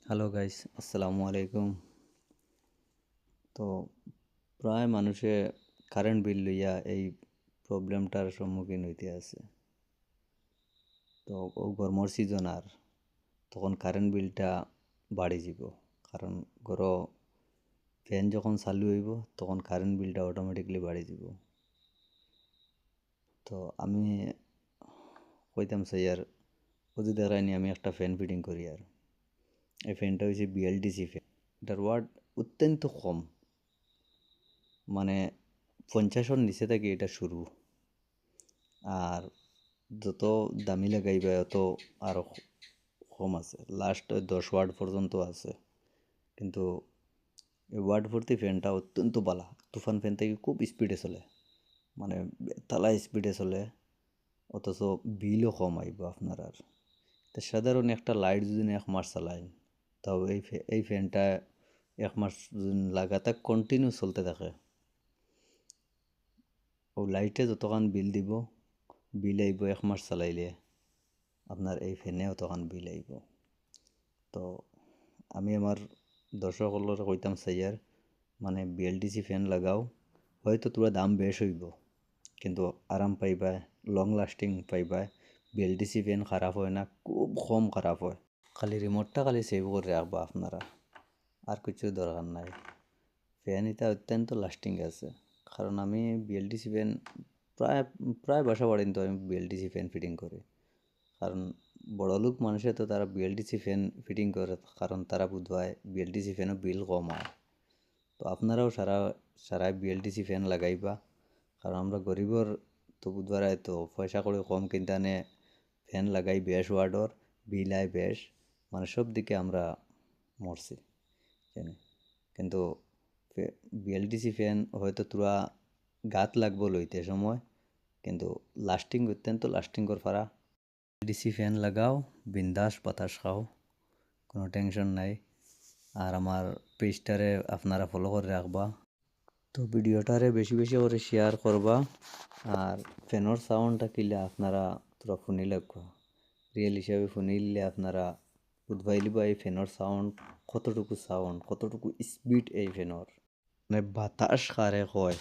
Hello guys, আসসালামু আলাইকুম। তো প্রায় মানুষে কারেন্ট বিল লইয়া এই প্রবলেমটার সম্মুখীন হইতে আছে। তো গরমর সিজন আর তখন কারেন্ট বিলটা বাড়ি যাব, কারণ ঘর ফ্যান যখন চালু হইব তখন কারেন্ট বিলটা অটোমেটিকলি বাড়ি যাব। তো আমি কইতাম চাই আর যদি দেখায়নি আমি একটা ফ্যান ফিটিং করি। আর এই ফ্যানটা হচ্ছে বিএলডিসি ফ্যান। এটার ওয়াট অত্যন্ত কম, মানে 50-এর নিচে থেকে এটা শুরু। আর যত দামি লাগাইবা অত আরও কম আছে, লাস্ট 10 ওয়াট পর্যন্ত আছে। কিন্তু এই ওয়াট ভর্তি ফ্যানটা অত্যন্ত বালা। তুফান ফ্যান থেকে খুব স্পিডে চলে, মানে তালা স্পিডে চলে, অথচ বিলও কম আইব আপনার। আর তো সাধারণ একটা লাইট যদি 1 মাস চালায়, তাও এই ফ্যানটা 1 মাস যদি লাগাতার কন্টিনিউ চলতে থাকে, ও লাইটে যতক্ষণ বিল দিব, বিল আইব 1 মাস চালাইলে আপনার এই ফ্যানেও তখন বিল আইব। তো আমি আমার দর্শকসকলরে কইতাম চাইয়ার, মানে বিএলডিসি ফ্যান লাগাও। হয়তো তোরা দাম বেশ হইব, কিন্তু আরাম পাইবা, লং লাস্টিং পাইবা। বিএলডিসি ফ্যান খারাপ হয় না, খুব কম খারাপ হয়। খালি রিমোটটা খালি সেভ করে রাখবা আপনারা, আর কিছু দরকার নাই। ফ্যান এটা অত্যন্ত লাস্টিং আছে, কারণ আমি বিএলডিসি ফ্যান প্রায় প্রায় বাসা বাড়িতে আমি বিএলডিসি ফ্যান ফিটিং করি। কারণ বড়লোক মানুষে তো তারা বিএলডিসি ফ্যান ফিটিং করে, কারণ তারা বুঝবায় বিএলডিসি ফ্যানও বিল কম হয়। তো আপনারাও সারা সারা বিএলডিসি ফ্যান লাগাইবা, কারণ আমরা গরিবর তো বুধবার তো পয়সা করে কম কিনতে আনে, ফ্যান লাগাই বেশ ওয়ার্ডর, বিল আয় বেশ, মানে সব দিকে আমরা মরছি জানি। কিন্তু বিএলডিসি ফ্যান হয়তো তোরা গাত লাগবো লইতে সময়, কিন্তু লাস্টিং অত্যন্ত লাস্টিং কর পারা। ডিসি ফ্যান লাগাও, বিন্দাস বাতাস খাও, কোনো টেনশন নাই। আর আমার পেজটারে আপনারা ফলো করে রাখবা। তো ভিডিওটারে বেশি বেশি করে শেয়ার করবা। আর ফ্যানের সাউন্ডটা কিলে আপনারা তোরা শুনি লাগবা, রিয়েল হিসাবে শুনিলে আপনারা বুঝবাইলিবা এই ফ্যানের সাউন্ড কতটুকু স্পিড এই ফ্যানের, মানে বাতাস কারে কয়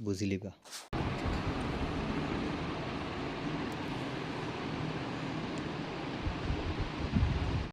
বুঝিলিবা।